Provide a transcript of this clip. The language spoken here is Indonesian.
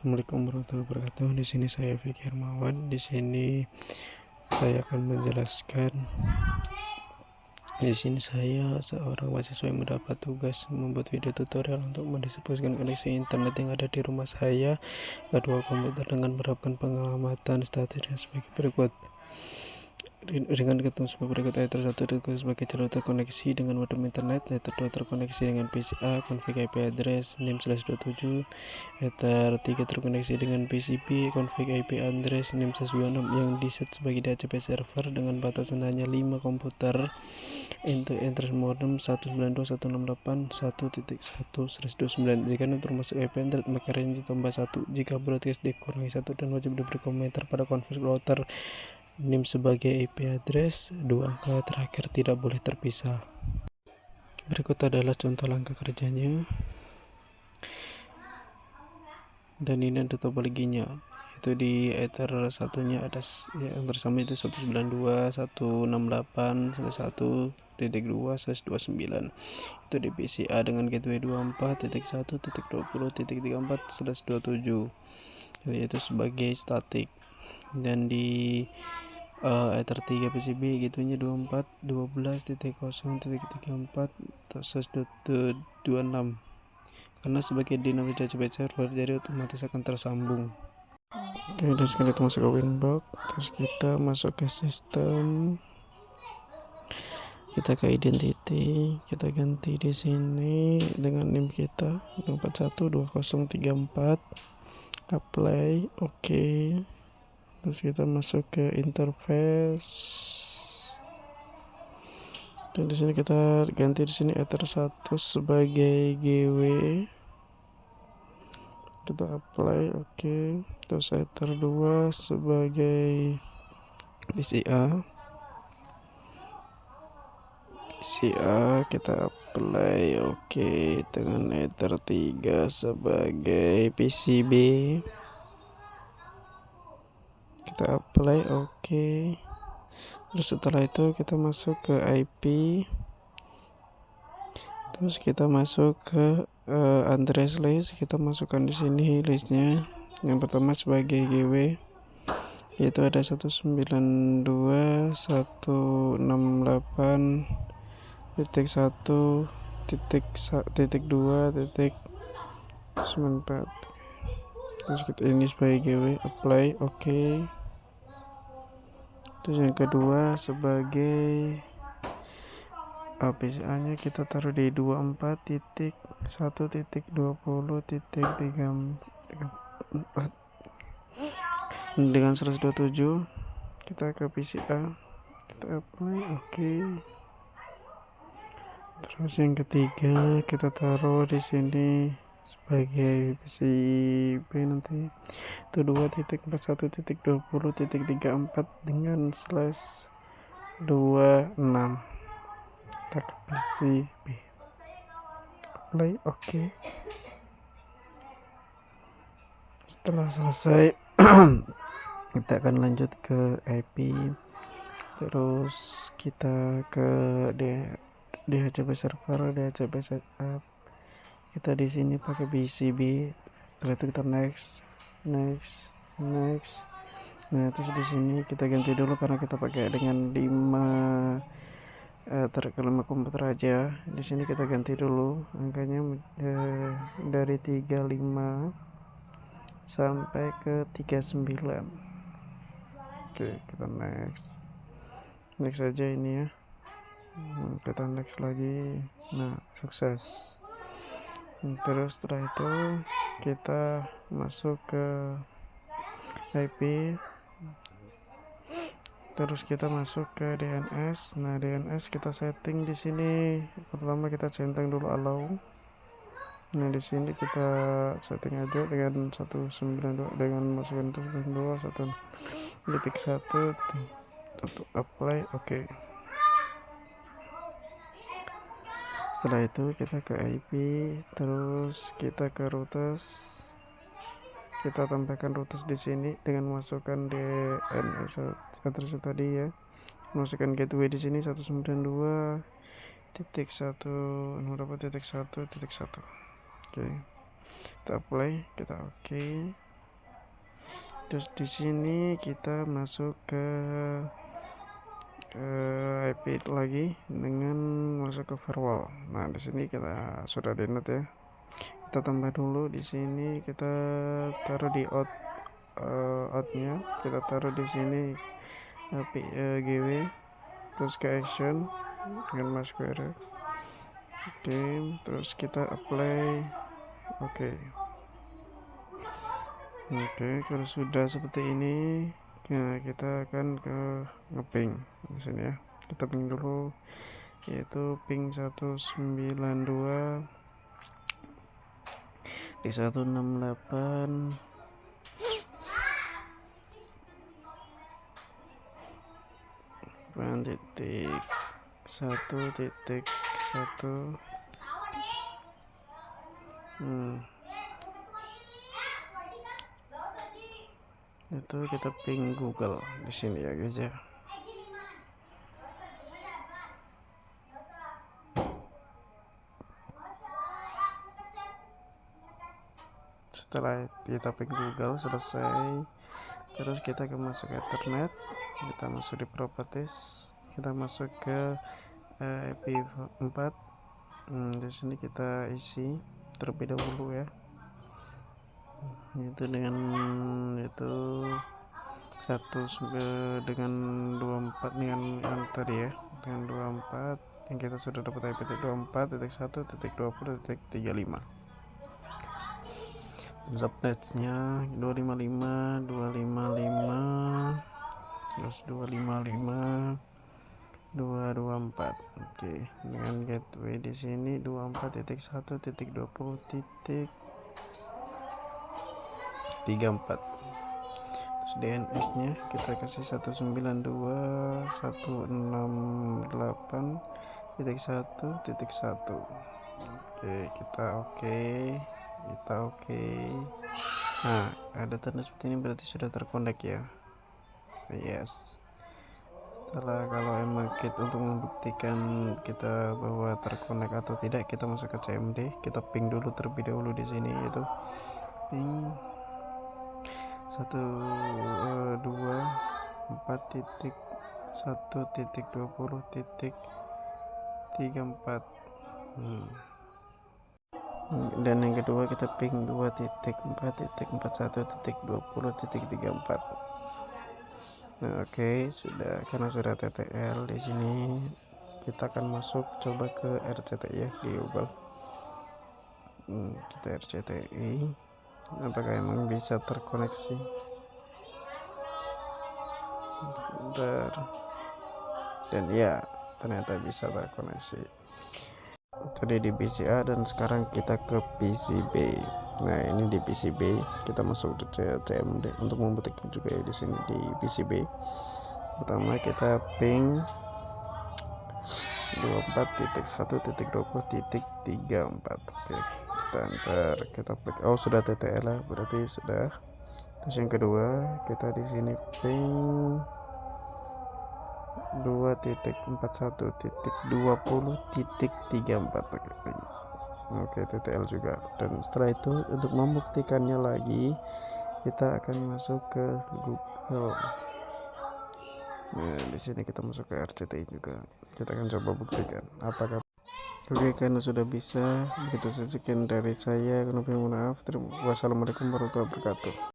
Assalamualaikum warahmatullahi wabarakatuh. Di sini saya Fikri Hermawan. Di sini saya akan menjelaskan. Di sini saya seorang mahasiswa yang mendapat tugas membuat video tutorial untuk mendistribusikan koneksi internet yang ada di rumah saya ke dua komputer dengan menerapkan pengamatan statistik sebagai berikut. Dengan ketentuan sebagai berikut: Ether 1 digunakan sebagai jalur terkoneksi dengan modem internet, Ether 2 terkoneksi dengan PCA, config IP address nim/27, Ether 3 terkoneksi dengan PCB, config IP address nim/26 yang diset sebagai DHCP server dengan batasan hanya 5 komputer, internet modem 192.168.1.1/29. Jika termasuk IP internet maka range ditambah 1. Jika broadcast dikurangi 1 dan wajib diberi komentar pada config router NIM sebagai IP address, dua angka terakhir tidak boleh terpisah. Berikut adalah contoh langkah kerjanya. Dan ini ada topologinya. Itu di Ether satunya ada yang tersambung itu 192.168/1.2/29. Itu di PCA dengan gateway 24.1.20.34/27. Jadi itu sebagai statik. Dan di Ether 3 PCB gitunya 24.12.0.34/26 karena sebagai dinamis DHCP server jadi otomatis akan tersambung. Oke, dan sekarang kita masuk ke Winbox, terus kita masuk ke sistem, kita ke identity, kita ganti di sini dengan NIM kita 2412034, apply, oke. Terus kita masuk ke interface, dan di sini kita ganti di sini Ether 1 sebagai GW, kita apply, oke. Terus Ether 2 sebagai PCA kita apply, oke. Dengan Ether 3 sebagai PCB kita apply, oke. Terus setelah itu kita masuk ke IP, terus kita masuk ke address list, kita masukkan di sini listnya. Yang pertama sebagai GW yaitu ada 192.1.2.94. Terus kita ini sebagai GW, apply, oke. Terus yang kedua sebagai PCA nya kita taruh di 24.1.20.34 dengan 127. Kita ke PCA, kita apply, oke. Terus yang ketiga kita taruh di sini sebagai PCB nanti itu 2.41.20.34 dengan /26. Kita ke PCB, apply, oke. Setelah selesai kita akan lanjut ke IP, terus kita ke DHCP server, DHCP setup. Kita di sini pakai PCB. Setelah itu kita next. Nah, terus di sini kita ganti dulu karena kita pakai dengan 5 komputer aja. Di sini kita ganti dulu angkanya dari 35 sampai ke 39. Oke, kita next aja ini ya. Kita next lagi. Nah, sukses. Terus setelah itu kita masuk ke IP, terus kita masuk ke DNS. Nah, DNS kita setting di sini. Pertama kita centang dulu allow. Nah, di sini kita setting aja dengan 192 dengan masukin 192.1.1 untuk apply, oke. Setelah itu kita ke IP, terus kita ke routers, kita tambahkan routers di sini dengan masukkan DNS address tadi ya, masukkan gateway di sini 192.1.1.1. Oke, kita apply, kita oke. Terus di sini kita masuk ke IP lagi dengan masuk ke firewall. Nah, di sini kita sudah di net ya. Kita tambah dulu di sini, kita taruh di outnya, kita taruh di sini GW, terus ke action dengan masquerade. Oke, terus kita apply. Oke, kalau sudah seperti ini, nah kita akan ke ngeping di sini ya. Kita ping dulu, yaitu ping 192 di 168 titik 1.1. Itu kita ping Google di sini ya guys ya. Setelah kita ping Google selesai, terus kita masuk ke internet, kita masuk di properties, kita masuk ke IP4. Di sini kita isi terlebih dahulu ya, itu dengan itu dengan 24 dengan yang tadi ya, dengan 24 yang kita sudah dapat IP.24.1.20.35. subnetnya 255 terus 255 224. Oke, dengan gateway di sini 24.1.20.34. terus DNS nya kita kasih 192.168.1.1. kita oke. Nah, ada tanda seperti ini berarti sudah terkonek ya. Yes. Setelah, kalau emang kita untuk membuktikan kita bahwa terkonek atau tidak, kita masuk ke CMD, kita ping dulu terlebih dahulu di sini, yaitu ping 124.1.20.34. Dan yang kedua kita ping 2.4.41.20.34. Nah, oke, sudah, karena sudah TTL di sini, kita akan masuk coba ke RCTI ya di Google. Kita RCTI, apakah emang bisa terkoneksi? Dan ya, ternyata bisa terkoneksi. Tadi di PCA dan sekarang kita ke PCB. Nah, ini di PCB kita masuk ke CMD untuk membuktikan juga ya di sini di PCB. Pertama kita ping 24.1.20.34. Oke, kita enter, kita klik. Oh, sudah TTL lah, berarti sudah. Terus yang kedua kita di sini ping 2.41.20.34. Oke, TTL juga. Dan setelah itu untuk membuktikannya lagi kita akan masuk ke Google. Nah, di sini kita masuk ke RCTI juga. Kita akan coba buktikan apakah. Oke, karena sudah bisa, begitu saja sekian dari saya. Mohon maaf. Wassalamualaikum warahmatullahi wabarakatuh.